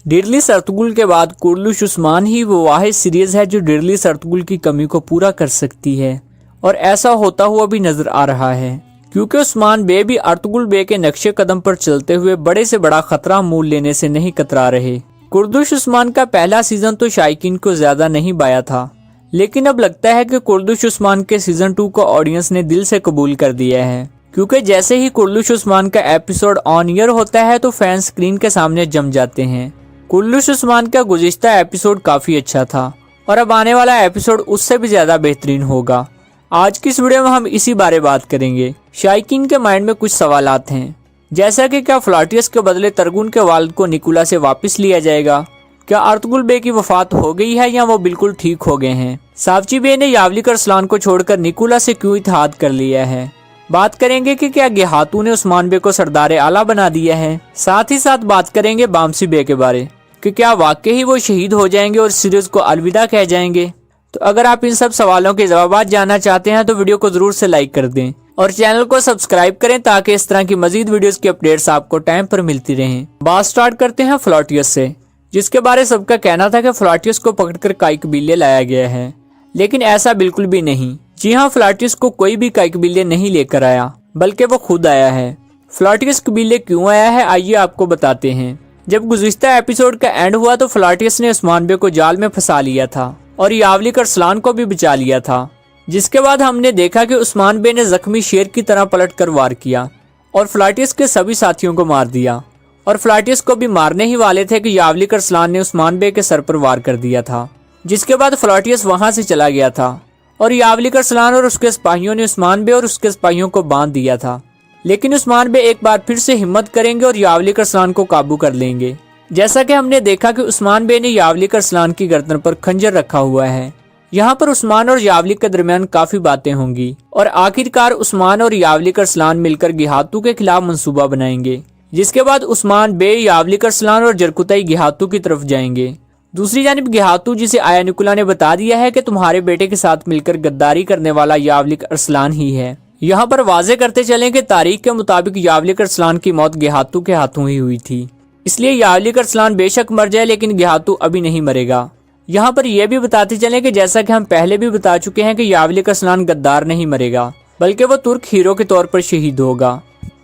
Deadly सरतुगुल के बाद कुर्लुश उस्मान ही वो वाहिद सीरीज है जो डेडली सरतुगुल की कमी को पूरा कर सकती है, और ऐसा होता हुआ भी नजर आ रहा है, क्योंकि उस्मान बे भी अर्तुगरुल बे के नक्शे कदम पर चलते हुए बड़े से बड़ा खतरा मोल लेने से नहीं कतरा रहे। कुर्दुश उस्मान का पहला सीजन तो शायकीन को ज्यादा नहीं बाया था, लेकिन अब लगता है कि कुर्दुश उस्मान के सीजन 2 को ऑडियंस ने दिल से कबूल कर दिया है, क्योंकि जैसे ही कुर्दुश उस्मान का एपिसोड ऑन ईयर होता है तो फैन स्क्रीन के सामने जम जाते हैं। कुर्दुश उस्मान का गुज़िश्ता एपिसोड काफी अच्छा था और अब आने वाला एपिसोड उससे भी ज्यादा बेहतरीन होगा। आज की इस वीडियो में हम इसी बारे बात करेंगे। शायकीन के माइंड में कुछ सवालात हैं, जैसा कि क्या फ्लाटियस के बदले तरगुन के वालिद को निकोला से वापस लिया जाएगा, क्या अर्तुगरुल बे की वफात हो गई है या वो बिल्कुल ठीक हो गए हैं, सावची बे ने यावलिक अरसलान को छोड़कर निकोला से क्यों इत्तेहाद कर लिया है, बात करेंगे कि क्या गेहातू ने उस्मान बे को सरदार आला बना दिया है, साथ ही साथ बात करेंगे बामसी बे के बारे कि क्या वाकई ही वो शहीद हो जाएंगे और सीरीज को अलविदा कह जाएंगे। तो अगर आप इन सब सवालों के जवाब जानना चाहते हैं तो वीडियो को जरूर से लाइक कर दें और चैनल को सब्सक्राइब करें ताकि इस तरह की मजीद वीडियोस की अपडेट्स आपको टाइम पर मिलती रहें। बात स्टार्ट करते हैं फ्लाटियस से, जिसके बारे सबका कहना था कि फ्लाटियस को पकड़कर काई कबीले लाया गया है, लेकिन ऐसा बिल्कुल भी नहीं। जी हाँ, फ्लाटियस को कोई भी काई कबीले नहीं लेकर आया, बल्कि वो खुद आया है। फ्लाटियस कबीले क्यों आया है, आइए आपको बताते हैं। जब गुज़िश्ता एपिसोड का एंड हुआ तो फ्लाटियस ने उस्मान बे को जाल में फंसा लिया था और यावलिक अरसलान को भी बचा लिया था, जिसके बाद हमने देखा कि उस्मान बे ने जख्मी शेर की तरह पलटकर वार किया और फ्लाटियस के सभी साथियों को मार दिया, और फ्लाटियस को भी मारने ही वाले थे कि यावलिक अरसलान ने उस्मान बे के सर पर वार कर दिया था, जिसके बाद फ्लाटियस वहां से चला गया था और यावलिक अरसलान और उसके सिपाहियों ने उस्मान बे और उसके सिपाहियों को बांध दिया था। लेकिन उस्मान बे एक बार फिर से हिम्मत करेंगे और यावलिक अरसलान को काबू कर लेंगे। जैसा कि हमने देखा कि उस्मान बे ने यावलिक अरसलान की गर्दन पर खंजर रखा हुआ है। यहाँ पर उस्मान और यावलिक के दरमियान काफी बातें होंगी और आखिरकार उस्मान और यावलिक अरसलान मिलकर गेहातू के खिलाफ मंसूबा बनाएंगे, जिसके बाद उस्मान बे, यावलिक अरसलान और जरकुताई गेहातू की तरफ जाएंगे। दूसरी जानिब गेहातू, जिसे आया निकोला ने बता दिया है कि तुम्हारे बेटे के साथ मिलकर गद्दारी करने वाला यावलिक अरसलान ही है। यहाँ पर वाजे करते चलें कि तारीख के मुताबिक यावलिक अरसलान की मौत गेहातू के हाथों ही हुई थी, इसलिए यावलिक अरसलान बेशक मर जाए लेकिन गेहातू अभी नहीं मरेगा। यहाँ पर यह भी बताते चलें कि जैसा कि हम पहले भी बता चुके हैं कि यावलिक अरसलान गद्दार नहीं मरेगा, बल्कि वो तुर्क हीरो के तौर पर शहीद होगा।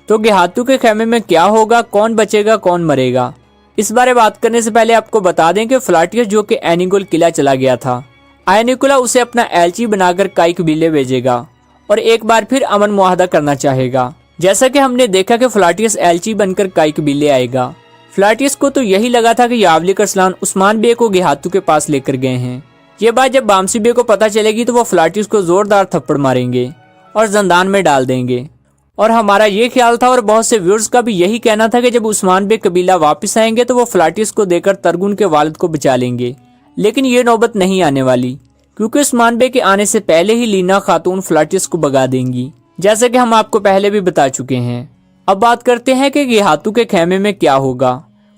तो गेहातू के खेमे में क्या होगा, कौन बचेगा कौन मरेगा, इस बारे बात करने से पहले आपको बता दें कि फ्लाटियस जो कि एनिगोल किला चला गया था, आया निकोला उसे अपना एलची बनाकर काई कबीले भेजेगा और एक बार फिर अमन मुआहदा करना चाहेगा। जैसा कि हमने देखा कि फ्लाटियस एलची बनकर काई कबीले आएगा। फ्लाटियस को तो यही लगा था कि यावलिक अरसलान उस्मान बे को गेहातू के पास लेकर गए हैं। ये बात जब बामसी बे को पता चलेगी तो वो फ्लाटियस को जोरदार थप्पड़ मारेंगे और जंदान में डाल देंगे। और हमारा ये ख्याल था और बहुत से व्यूअर्स का भी यही कहना था कि जब उस्मान बे कबीला वापस आएंगे तो वो फ्लाटियस को देकर तरगुन के वालिद को बचा लेंगे, लेकिन ये नौबत नहीं आने वाली, क्योंकि उस्मान बे के आने से पहले ही लीना खातून फ्लाटियस को भगा देंगी, जैसे कि हम आपको पहले भी बता चुके हैं। अब बात करते हैं कि गेहातू के खेमे में क्या होगा,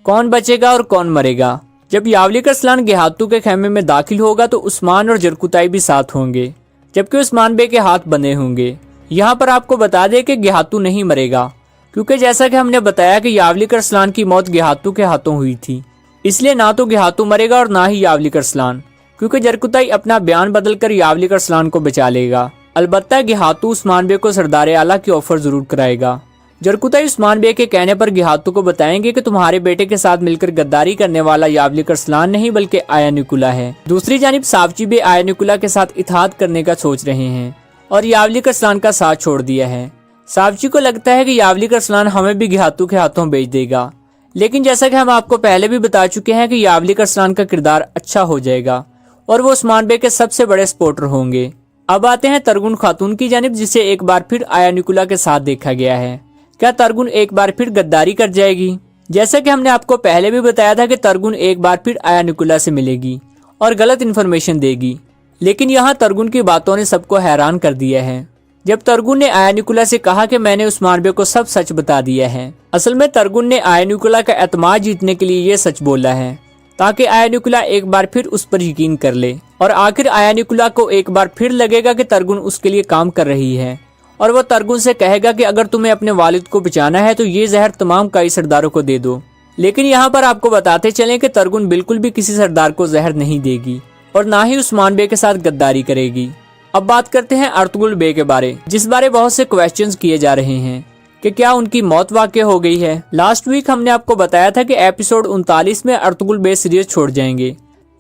कौन बचेगा और कौन मरेगा। जब यावलिक अरसलान गेहातू के खेमे में दाखिल होगा तो उस्मान और जरकुताई भी साथ होंगे, जबकि उस्मान बे के हाथ बंधे होंगे। यहाँ पर आपको बता दें कि गेहातू नहीं मरेगा, क्योंकि जैसा कि हमने बताया कि यावलिक अरसलान की मौत गेहातू के हाथों हुई थी, इसलिए ना तो गेहातू मरेगा और ना ही यावलिक अरसलान, क्योंकि जरकुताई अपना बयान बदलकर यावलिक अरसलान को बचा लेगा। अलबत्ता गेहातू उस्मान बे को सरदार आला की ऑफर जरूर कराएगा। जरकुताई उस्मान बे के कहने पर गेहातू को बताएंगे कि तुम्हारे बेटे के साथ मिलकर गद्दारी करने वाला यावलिक अरसलान नहीं बल्कि आया निकोला है। दूसरी जानिब सावची बे आया निकोला के साथ इत्तेहाद करने का सोच रहे हैं और यावलिक अरसलान का साथ छोड़ दिया है। सावची को लगता है कि यावलिक अरसलान हमें भी गेहातू के हाथों बेच देगा, लेकिन जैसा कि हम आपको पहले भी बता चुके हैं कि यावलिक अरसलान का किरदार अच्छा हो जाएगा और वो उस्मान बे के सबसे बड़े सपोर्टर होंगे। अब आते हैं तरगुन खातून की जानिब, जिसे एक बार फिर आया निकोला के साथ देखा गया है। क्या तरगुन एक बार फिर गद्दारी कर जाएगी? जैसा कि हमने आपको पहले भी बताया था कि तरगुन एक बार फिर आया निकोला से मिलेगी और गलत इन्फॉर्मेशन देगी, लेकिन यहाँ तरगुन की बातों ने सबको हैरान कर दिया है। जब तरगुन ने आया निकोला से कहा कि मैंने उस्मान बे को सब सच बता दिया है, असल में तरगुन ने आया निकोला का एतमाद जीतने के लिए ये सच बोला है ताकि आया निकोला एक बार फिर उस पर यकीन कर ले, और आखिर आया निकोला को एक बार फिर लगेगा कि तरगुन उसके लिए काम कर रही है और वो तरगुन से कहेगा कि अगर तुम्हें अपने वालिद को बचाना है तो ये जहर तमाम काई सरदारों को दे दो, लेकिन यहाँ पर आपको बताते चलें कि तरगुन बिल्कुल भी किसी सरदार को जहर नहीं देगी और ना ही उस्मान बे के साथ गद्दारी करेगी। अब बात करते हैं अर्तुगरुल बे के बारे, जिस बारे बहुत से क्वेश्चंस किए जा रहे हैं कि क्या उनकी मौत वाकई हो गई है। लास्ट वीक हमने आपको बताया था कि एपिसोड 39 में अर्तुगरुल बे सीरीज छोड़ जाएंगे,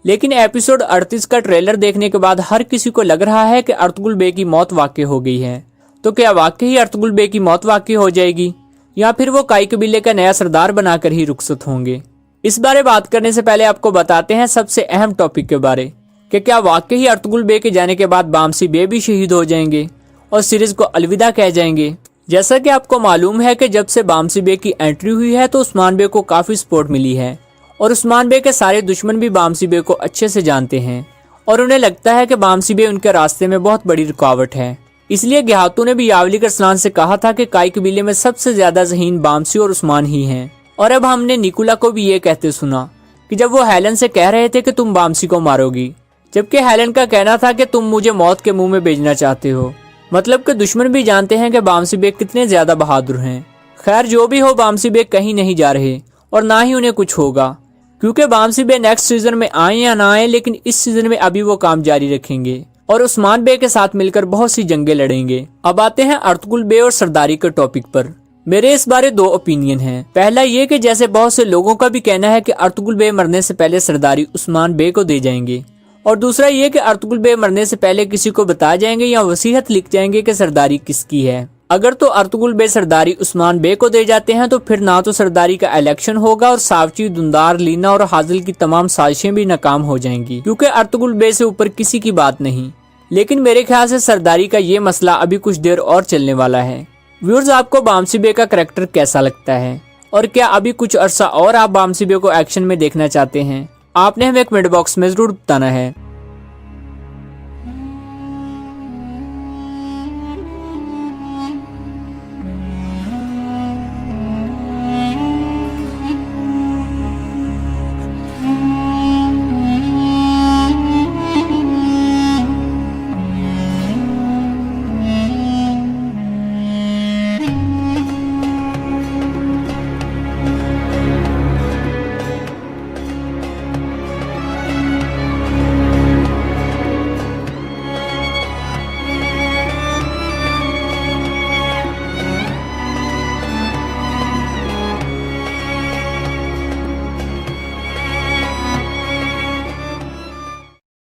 लेकिन एपिसोड 38 का ट्रेलर देखने के बाद हर किसी को लग रहा है कि अर्तुगरुल बे की मौत वाकई हो गई है। तो क्या वाकई अर्तुगरुल बे की मौत वाकई हो जाएगी या फिर वो काई कबीले का नया सरदार बनाकर ही रुखसत होंगे। इस बारे बात करने से पहले आपको बताते हैं सबसे अहम टॉपिक के बारे कि क्या वाकई अर्तुगरुल बे के जाने के बाद बामसी बे भी शहीद हो जाएंगे और सीरीज को अलविदा कह जाएंगे। जैसा कि आपको मालूम है कि जब से बामसी बे की एंट्री हुई है तो उस्मान बे को काफी सपोर्ट मिली है और उस्मान बे के सारे दुश्मन भी बामसी बे को अच्छे से जानते हैं और उन्हें लगता है कि बामसी बे उनके रास्ते में बहुत बड़ी रुकावट है। इसलिए ग्यातू ने भी यावलिक अरसलान से कहा था कि काई कबीले में सबसे ज्यादा ज़हीन बामसी और उस्मान ही हैं। और अब हमने निकोला को भी ये कहते सुना कि जब वो हेलन से कह रहे थे कि तुम बामसी को मारोगी, जबकि हेलन का कहना था कि तुम मुझे मौत के मुंह में भेजना चाहते हो। मतलब कि दुश्मन भी जानते हैं कि बामसी बे कितने ज्यादा बहादुर हैं। खैर जो भी हो, बामसी बे कहीं नहीं जा रहे और ना ही उन्हें कुछ होगा, क्योंकि बामसी बे नेक्स्ट सीजन में आए या ना आए, लेकिन इस सीजन में अभी वो काम जारी रखेंगे और उस्मान बे के साथ मिलकर बहुत सी जंगें लड़ेंगे। अब आते हैं अर्तुगरुल बे और सरदारी के टॉपिक पर। मेरे इस बारे दो ओपिनियन हैं। पहला ये कि जैसे बहुत से लोगों का भी कहना है कि अर्तुगरुल बे मरने से पहले सरदारी उस्मान बे को दे जाएंगे, और दूसरा ये कि अर्तुगरुल बे मरने से पहले किसी को बता जाएंगे या वसीयत लिख जाएंगे कि सरदारी किसकी है। अगर तो अर्तुगरुल बे सरदारी उस्मान बे को दे जाते हैं तो फिर ना तो सरदारी का इलेक्शन होगा और सावची, दुंदार, लीना और हाजिल की तमाम साजिशें भी नाकाम हो जाएंगी, क्योंकि अर्तुगरुल बे से ऊपर किसी की बात नहीं। लेकिन मेरे ख्याल से सरदारी का ये मसला अभी कुछ देर और चलने वाला है। व्यूअर्स, आपको बामसी बे का करैक्टर कैसा लगता है और क्या अभी कुछ अरसा और आप बामसी बे को एक्शन में देखना चाहते हैं? आपने हमें कमेंट बॉक्स में जरूर बताना है।